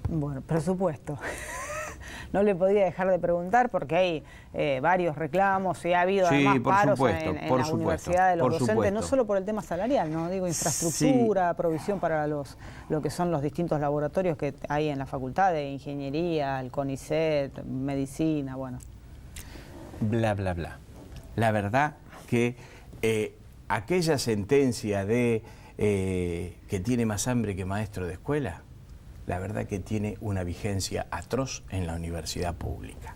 Bueno, presupuesto. No le podía dejar de preguntar porque hay varios reclamos y ha habido además paros en la universidad de los docentes, no solo por el tema salarial, no digo infraestructura, provisión para lo que son los distintos laboratorios que hay en la facultad de ingeniería, el CONICET, medicina, bueno. Bla, bla, bla. La verdad que aquella sentencia de que tiene más hambre que maestro de escuela, la verdad que tiene una vigencia atroz en la universidad pública.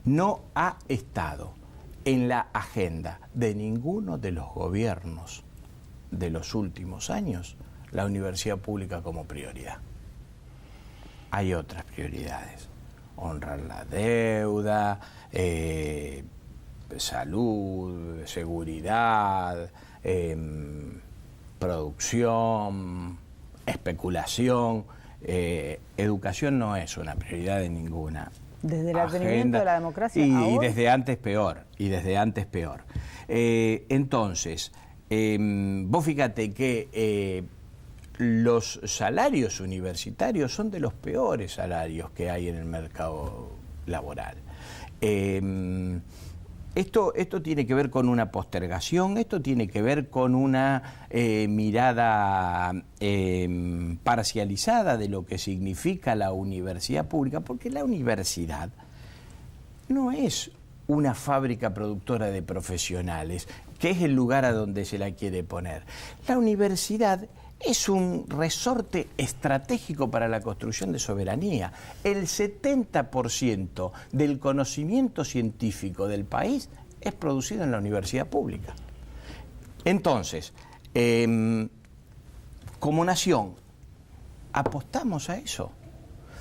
No ha estado en la agenda de ninguno de los gobiernos de los últimos años la universidad pública como prioridad. Hay otras prioridades: honrar la deuda, salud, seguridad, producción, especulación. Educación no es una prioridad de ninguna desde el advenimiento de la democracia y desde antes peor, entonces vos fíjate que los salarios universitarios son de los peores salarios que hay en el mercado laboral. Esto tiene que ver con una postergación, esto tiene que ver con una mirada parcializada de lo que significa la universidad pública, porque la universidad no es una fábrica productora de profesionales, que es el lugar a donde se la quiere poner. La universidad es un resorte estratégico para la construcción de soberanía. El 70% del conocimiento científico del país es producido en la universidad pública. Entonces, como nación, apostamos a eso.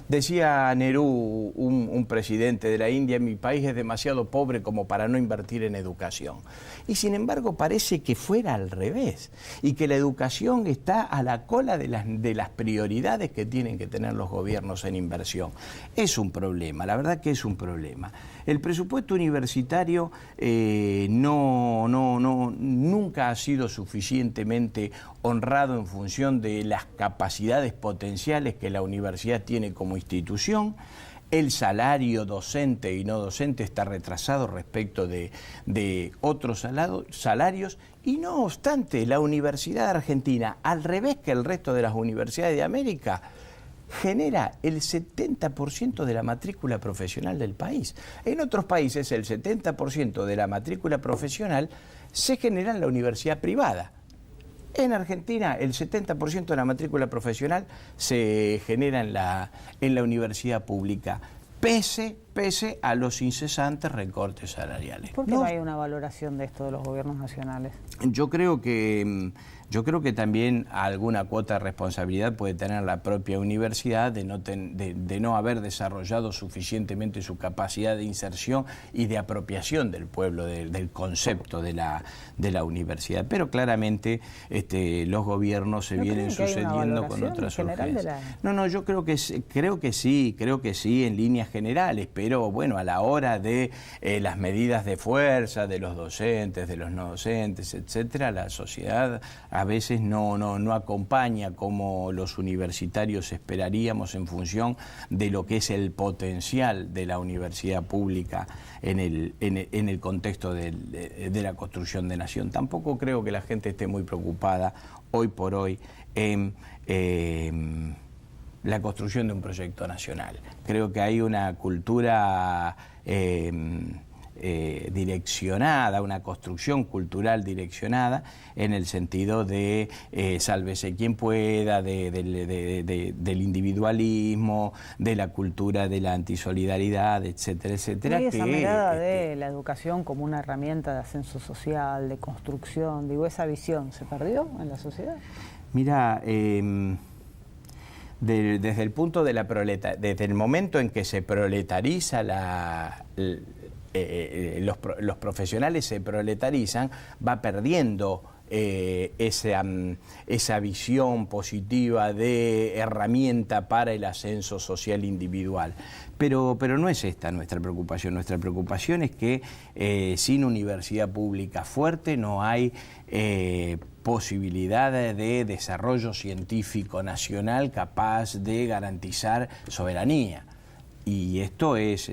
Decía Nehru, un presidente de la India: mi país es demasiado pobre como para no invertir en educación. Y sin embargo parece que fuera al revés, y que la educación está a la cola de las prioridades que tienen que tener los gobiernos en inversión. Es un problema, la verdad que es un problema. El presupuesto universitario nunca ha sido suficientemente honrado en función de las capacidades potenciales que la universidad tiene como institución. El salario docente y no docente está retrasado respecto de otros salarios, y no obstante, la Universidad Argentina, al revés que el resto de las universidades de América, genera el 70% de la matrícula profesional del país. En otros países el 70% de la matrícula profesional se genera en la universidad privada. En Argentina el 70% de la matrícula profesional se genera en la universidad pública, pese a los incesantes recortes salariales. ¿Por qué no hay una valoración de esto de los gobiernos nacionales? Yo creo que también alguna cuota de responsabilidad puede tener la propia universidad de no haber desarrollado suficientemente su capacidad de inserción y de apropiación del pueblo del concepto de la universidad. Pero claramente los gobiernos se vienen sucediendo con otras urgencias. No, yo creo que sí en líneas generales, pero bueno, a la hora de las medidas de fuerza de los docentes, de los no docentes, etcétera, la sociedad a veces no acompaña como los universitarios esperaríamos en función de lo que es el potencial de la universidad pública en el contexto de la construcción de nación. Tampoco creo que la gente esté muy preocupada hoy por hoy en la construcción de un proyecto nacional. Creo que hay una cultura direccionada, una construcción cultural direccionada en el sentido de sálvese quien pueda, del individualismo, de la cultura de la antisolidaridad, etcétera, etcétera. Y esa mirada de la educación como una herramienta de ascenso social, de construcción, digo, esa visión, ¿se perdió en la sociedad? Mira, desde el punto de desde el momento en que se proletariza los profesionales se proletarizan, va perdiendo esa visión positiva de herramienta para el ascenso social individual. Pero no es esta nuestra preocupación. Nuestra preocupación es que sin universidad pública fuerte no hay posibilidad de desarrollo científico nacional capaz de garantizar soberanía. Y esto es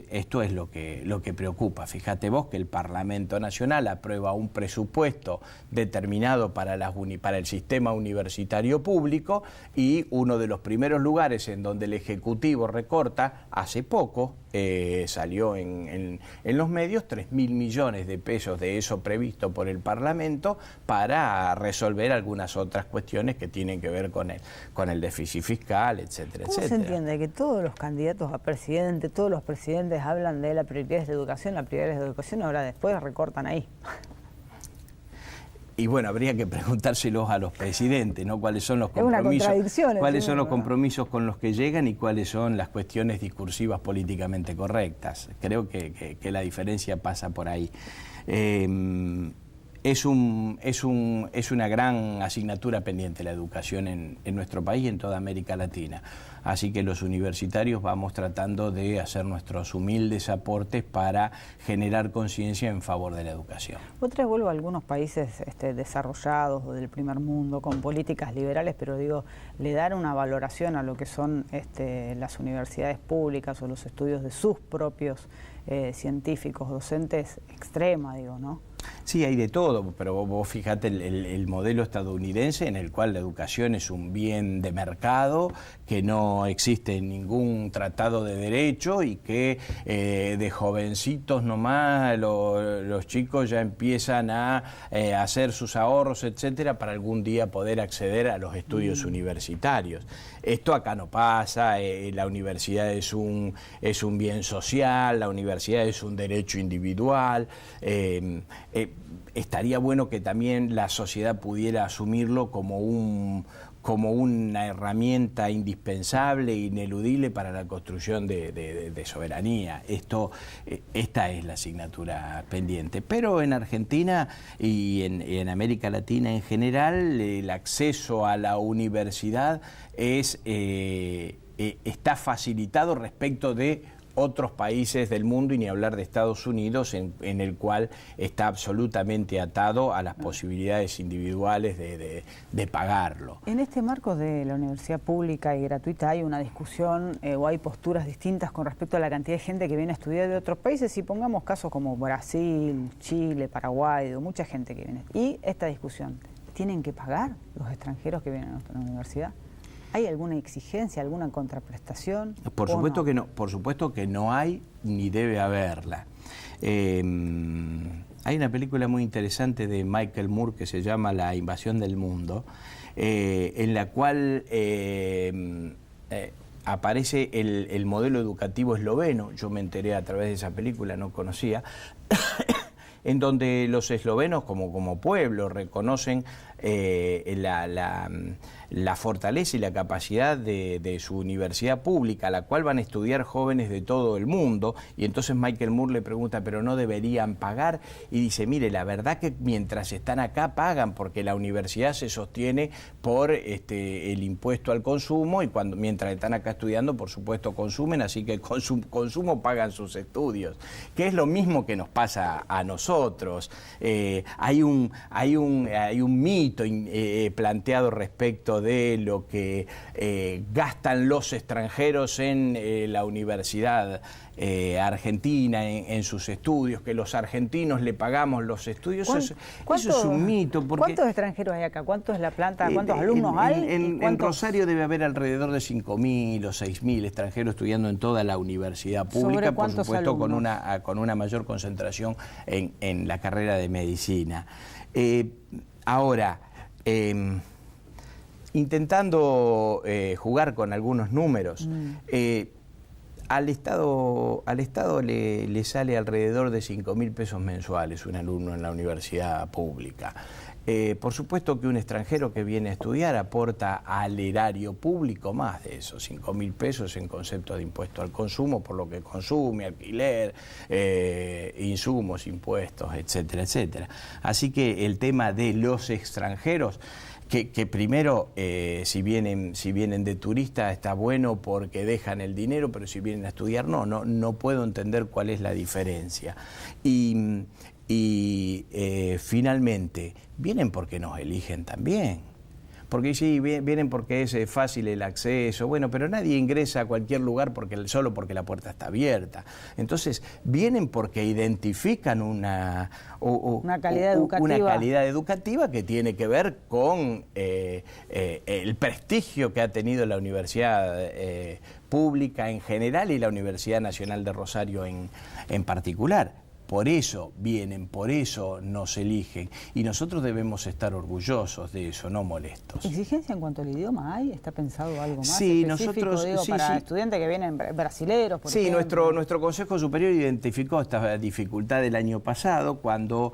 lo que preocupa. Fíjate vos que el Parlamento Nacional aprueba un presupuesto determinado para el sistema universitario público, y uno de los primeros lugares en donde el Ejecutivo recorta, hace poco, salió en los medios, 3.000 millones de pesos de eso previsto por el Parlamento para resolver algunas otras cuestiones que tienen que ver con el déficit fiscal, etcétera, ¿Cómo se entiende que todos los candidatos a presidente, todos los presidentes hablan de la prioridad de la educación, ahora después recortan ahí? Y bueno, habría que preguntárselos a los presidentes, ¿no? ¿Cuáles son los compromisos con los que llegan y cuáles son las cuestiones discursivas políticamente correctas? Creo que la diferencia pasa por ahí. Es una gran asignatura pendiente la educación en nuestro país y en toda América Latina. Así que los universitarios vamos tratando de hacer nuestros humildes aportes para generar conciencia en favor de la educación. Otra vez vuelvo a algunos países desarrollados o del primer mundo con políticas liberales, pero digo, le dan una valoración a lo que son las universidades públicas o los estudios de sus propios científicos, docentes, extrema, digo, ¿no? Sí, hay de todo, pero vos fíjate el modelo estadounidense en el cual la educación es un bien de mercado, que no existe ningún tratado de derecho y que de jovencitos nomás los chicos ya empiezan a hacer sus ahorros, etcétera, para algún día poder acceder a los estudios universitarios. Esto acá no pasa, la universidad es un bien social, la universidad es un derecho individual. Estaría bueno que también la sociedad pudiera asumirlo como una herramienta indispensable e ineludible para la construcción de soberanía. Esta es la asignatura pendiente. Pero en Argentina y en América Latina en general, el acceso a la universidad está facilitado respecto de otros países del mundo, y ni hablar de Estados Unidos, en el cual está absolutamente atado a las posibilidades individuales de pagarlo. En este marco de la universidad pública y gratuita, ¿hay una discusión o hay posturas distintas con respecto a la cantidad de gente que viene a estudiar de otros países? Y pongamos casos como Brasil, Chile, Paraguay, mucha gente que viene. Y esta discusión, ¿tienen que pagar los extranjeros que vienen a nuestra universidad? ¿Hay alguna exigencia, alguna contraprestación? Por supuesto que no, por supuesto que no hay ni debe haberla. Hay una película muy interesante de Michael Moore que se llama La invasión del mundo, en la cual aparece el modelo educativo esloveno. Yo me enteré a través de esa película, no conocía, en donde los eslovenos como pueblo reconocen la fortaleza y la capacidad de su universidad pública, a la cual van a estudiar jóvenes de todo el mundo. Y entonces Michael Moore le pregunta, ¿pero no deberían pagar? Y dice, mire, la verdad que mientras están acá pagan, porque la universidad se sostiene por el impuesto al consumo, y mientras están acá estudiando, por supuesto, consumen, así que con su consumo pagan sus estudios, que es lo mismo que nos pasa a nosotros. Hay un mito planteado respecto de lo que gastan los extranjeros en la universidad argentina, en sus estudios, que los argentinos le pagamos los estudios. Eso es un mito. Porque, ¿cuántos extranjeros hay acá? ¿Cuánto es la planta? ¿Cuántos alumnos hay? En Rosario debe haber alrededor de 5.000 o 6.000 extranjeros estudiando en toda la universidad pública, por supuesto con una mayor concentración en la carrera de medicina. Ahora, intentando jugar con algunos números, al Estado le sale alrededor de 5.000 pesos mensuales un alumno en la universidad pública. Por supuesto que un extranjero que viene a estudiar aporta al erario público más de esos 5.000 pesos en concepto de impuesto al consumo, por lo que consume, alquiler, insumos, impuestos, etcétera, etcétera. Así que el tema de los extranjeros, que primero, si vienen de turista está bueno porque dejan el dinero, pero si vienen a estudiar no puedo entender cuál es la diferencia. Y finalmente, vienen porque nos eligen también. Porque sí, vienen porque es fácil el acceso, bueno, pero nadie ingresa a cualquier lugar solo porque la puerta está abierta. Entonces, vienen porque identifican una calidad educativa que tiene que ver con el prestigio que ha tenido la universidad pública en general y la Universidad Nacional de Rosario en particular. Por eso vienen, por eso nos eligen y nosotros debemos estar orgullosos de eso, no molestos. ¿Exigencia en cuanto al idioma hay? ¿Está pensado algo más sí, específico, para estudiantes que vienen brasileros, por ejemplo? Nuestro Consejo Superior identificó esta dificultad del año pasado cuando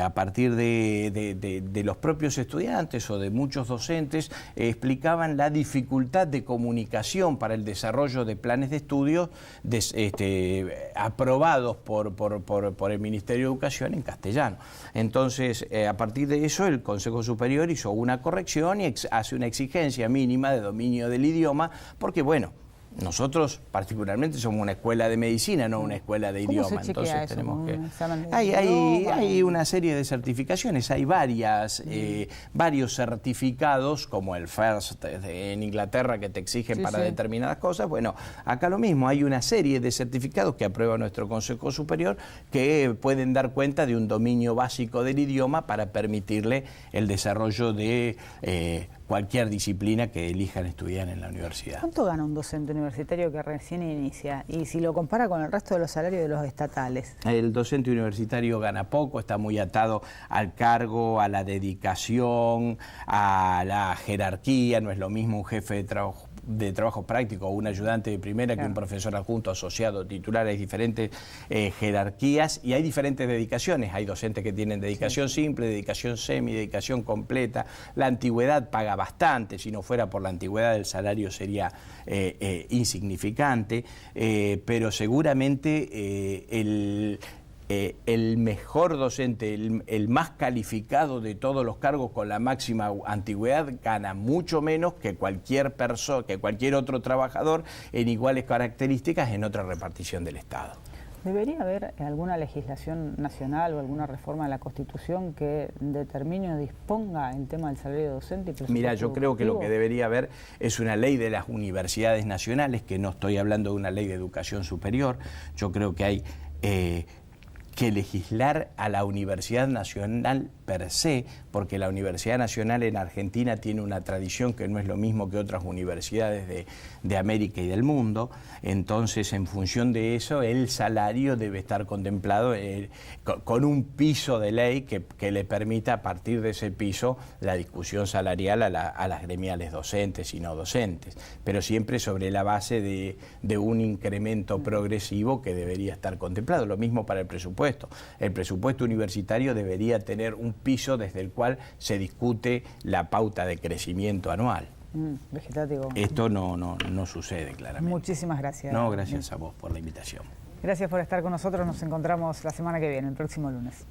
a partir de los propios estudiantes o de muchos docentes explicaban la dificultad de comunicación para el desarrollo de planes de estudio aprobados por el Ministerio de Educación en castellano. Entonces, a partir de eso, el Consejo Superior hizo una corrección y hace una exigencia mínima de dominio del idioma, porque, bueno, nosotros particularmente somos una escuela de medicina, no una escuela de idioma. Entonces eso? tenemos que... Hay una serie de certificaciones, hay varios certificados, como el FIRST en Inglaterra, que te exigen para determinadas cosas. Bueno, acá lo mismo, hay una serie de certificados que aprueba nuestro Consejo Superior que pueden dar cuenta de un dominio básico del idioma para permitirle el desarrollo de cualquier disciplina que elijan estudiar en la universidad. ¿Cuánto gana un docente universitario que recién inicia? Y si lo compara con el resto de los salarios de los estatales. El docente universitario gana poco, está muy atado al cargo, a la dedicación, a la jerarquía. No es lo mismo un jefe de trabajo práctico o un ayudante de primera que un profesor adjunto, asociado, titular. Hay diferentes jerarquías y hay diferentes dedicaciones. Hay docentes que tienen dedicación simple, dedicación semi, dedicación completa. La antigüedad paga bastante, si no fuera por la antigüedad el salario sería insignificante, pero seguramente el mejor docente, el más calificado de todos los cargos con la máxima antigüedad gana mucho menos que cualquier persona, que cualquier otro trabajador en iguales características en otra repartición del Estado. ¿Debería haber alguna legislación nacional o alguna reforma de la Constitución que determine o disponga el tema del salario docente? Mira, yo creo que lo que debería haber es una ley de las universidades nacionales, que no estoy hablando de una ley de educación superior. Yo creo que hay que legislar a la Universidad Nacional per se, porque la Universidad Nacional en Argentina tiene una tradición que no es lo mismo que otras universidades de América y del mundo. Entonces, en función de eso, el salario debe estar contemplado con un piso de ley que le permita, a partir de ese piso, la discusión salarial a las gremiales docentes y no docentes, pero siempre sobre la base de un incremento progresivo que debería estar contemplado. Lo mismo para el presupuesto. El presupuesto universitario debería tener un piso desde el cual se discute la pauta de crecimiento anual. Vegetativo. Esto no sucede claramente. Muchísimas gracias. No, gracias a vos por la invitación. Gracias por estar con nosotros. Nos encontramos la semana que viene, el próximo lunes.